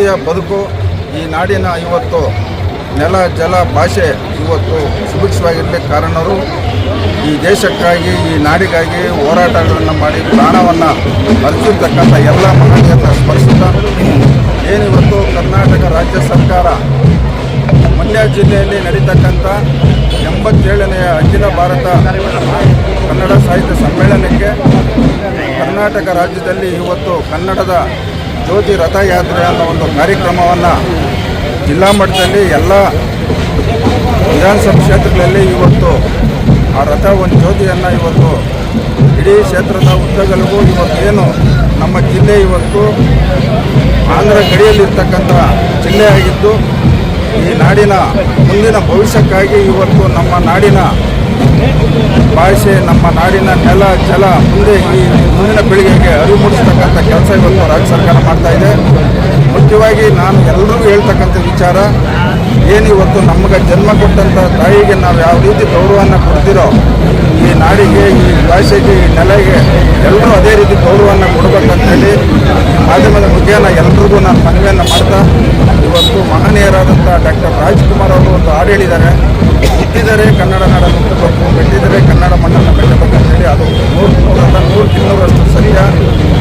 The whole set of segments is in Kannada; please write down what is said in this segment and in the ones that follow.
ನೆಮ್ಮದಿಯ ಬದುಕು ಈ ನಾಡಿನ ಇವತ್ತು ನೆಲ ಜಲ ಭಾಷೆ ಇವತ್ತು ಸುಭಿಕ್ಷವಾಗಿರಲಿಕ್ಕೆ ಕಾರಣರು ಈ ದೇಶಕ್ಕಾಗಿ ಈ ನಾಡಿಗಾಗಿ ಹೋರಾಟಗಳನ್ನು ಮಾಡಿ ಪ್ರಾಣವನ್ನು ಅರ್ಪಿಸಿರ್ತಕ್ಕಂಥ ಎಲ್ಲ ಮಹನೀಯರನ್ನ ಸ್ಮರಿಸುತ್ತಾ ಏನಿವತ್ತು ಕರ್ನಾಟಕ ರಾಜ್ಯ ಸರ್ಕಾರ ಮಂಡ್ಯ ಜಿಲ್ಲೆಯಲ್ಲಿ ನಡೀತಕ್ಕಂಥ 87ನೇ ಅಖಿಲ ಭಾರತ ಕನ್ನಡ ಸಾಹಿತ್ಯ ಸಮ್ಮೇಳನಕ್ಕೆ ಕರ್ನಾಟಕ ರಾಜ್ಯದಲ್ಲಿ ಇವತ್ತು ಕನ್ನಡದ ಜ್ಯೋತಿ ರಥಯಾತ್ರೆ ಅನ್ನೋ ಒಂದು ಕಾರ್ಯಕ್ರಮವನ್ನು ಜಿಲ್ಲಾ ಮಟ್ಟದಲ್ಲಿ ಎಲ್ಲ ವಿಧಾನಸಭಾ ಕ್ಷೇತ್ರಗಳಲ್ಲಿ ಇವತ್ತು ಆ ರಥ ಒಂದು ಜ್ಯೋತಿಯನ್ನು ಇವತ್ತು ಇಡೀ ಕ್ಷೇತ್ರದ ಉದ್ದಗಲಗೂ ಇವತ್ತೇನು ನಮ್ಮ ಜಿಲ್ಲೆ ಇವತ್ತು ಆಂಧ್ರ ಗಡಿಯಲ್ಲಿರ್ತಕ್ಕಂಥ ಜಿಲ್ಲೆಯಾಗಿದ್ದು ಈ ನಾಡಿನ ಮುಂದಿನ ಭವಿಷ್ಯಕ್ಕಾಗಿ ಇವತ್ತು ನಮ್ಮ ನಾಡಿನ ಭಾಷೆ ನಮ್ಮ ನಾಡಿನ ನೆಲ ಜಲ ಮುಂದೆ ಈ ಮುಂದಿನ ಪೀಳಿಗೆಗೆ ಅರಿವು ಮೂಡಿಸ್ತಕ್ಕಂಥ ಕೆಲಸ ಇವತ್ತು ರಾಜ್ಯ ಸರ್ಕಾರ ಮಾಡ್ತಾಯಿದೆ. ಮುಖ್ಯವಾಗಿ ನಾನು ಎಲ್ಲರಿಗೂ ಹೇಳ್ತಕ್ಕಂಥ ವಿಚಾರ ಏನಿವತ್ತು ನಮಗೆ ಜನ್ಮ ಕೊಟ್ಟಂಥ ತಾಯಿಗೆ ನಾವು ಯಾವ ರೀತಿ ಗೌರವವನ್ನು ಕೊಡ್ತೀರೋ ಈ ನಾಡಿಗೆ ಈ ಭಾಷೆಗೆ ಈ ನೆಲೆಗೆ ಎಲ್ಲರೂ ಅದೇ ರೀತಿ ಗೌರವವನ್ನು ಕೊಡಬೇಕಂತೇಳಿ ಮಾಧ್ಯಮದ ಮುಖೇನ ಎಲ್ರಿಗೂ ನಾನು ಮನವಿಯನ್ನು ಮಾಡ್ತಾ ಇವತ್ತು ಮಹನೀಯರಾದಂಥ ಡಾಕ್ಟರ್ ರಾಜ್ಕುಮಾರ್ ಅವರು ಒಂದು ಹಾಡು ಹೇಳಿದ್ದಾರೆ, ಹುಟ್ಟಿದರೆ ಕನ್ನಡ ನಾಡನ್ನು ಹುಟ್ಟಬೇಕು, ಬೆಟ್ಟಿದರೆ ಕನ್ನಡ ಮಣ್ಣನ್ನು ಬೆಟ್ಟಬೇಕಂತೇಳಿ. ಅದು 100% ಸತ್ಯ.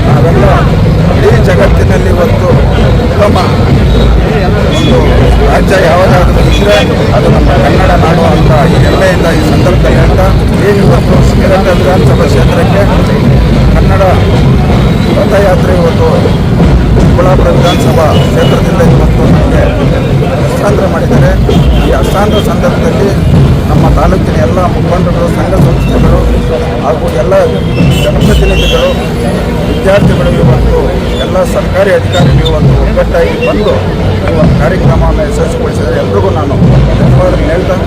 ನಾವೆಲ್ಲ ಇಡೀ ಜಗತ್ತಿನಲ್ಲಿ ಇವತ್ತು ಉತ್ತಮ ಒಂದು ರಾಜ್ಯ ಯಾವುದಾದ್ರೂ ಇದ್ದರೆ ಅದು ನಮ್ಮ ಕನ್ನಡ ನಾಡು ಅಂತ ಈ ಎಲ್ಲೆಯಿಂದ ಈ ಸಂದರ್ಭದಲ್ಲಿ ಹೇಳ್ತಾ ಏನಿವತ್ತು ಶಿವಮೊಗ್ಗ ವಿಧಾನಸಭಾ ಕ್ಷೇತ್ರಕ್ಕೆ ಕನ್ನಡ ರಥಯಾತ್ರೆ ಇವತ್ತು ಚಿಕ್ಕಬಳ್ಳಾಪುರ ವಿಧಾನಸಭಾ ಕ್ಷೇತ್ರದಿಂದ ಇವತ್ತು ನಮಗೆ ಹಸ್ತಾಂತರ ಮಾಡಿದ್ದಾರೆ. ಈ ಹಸ್ತಾಂತರ ಸಂದರ್ಭದಲ್ಲಿ ನಮ್ಮ ತಾಲೂಕಿನ ಎಲ್ಲ ಮುಖಂಡರು, ಸಂಘ ಸಂಸ್ಥೆಗಳು ಹಾಗೂ ಎಲ್ಲ ಜನಪ್ರತಿನಿಧಿಗಳು, ವಿದ್ಯಾರ್ಥಿಗಳು ಇವತ್ತು ಎಲ್ಲ ಸರ್ಕಾರಿ ಅಧಿಕಾರಿಗಳು ಇವತ್ತು ಒಗ್ಗಟ್ಟಾಗಿ ಬಂದು ಈ ಒಂದು ಕಾರ್ಯಕ್ರಮವನ್ನು ಯಶಸ್ವಿಗೊಳಿಸಿದರೆ ಎಲ್ರಿಗೂ ನಾನು ಧನ್ಯವಾದಗಳನ್ನು ಹೇಳ್ತಾ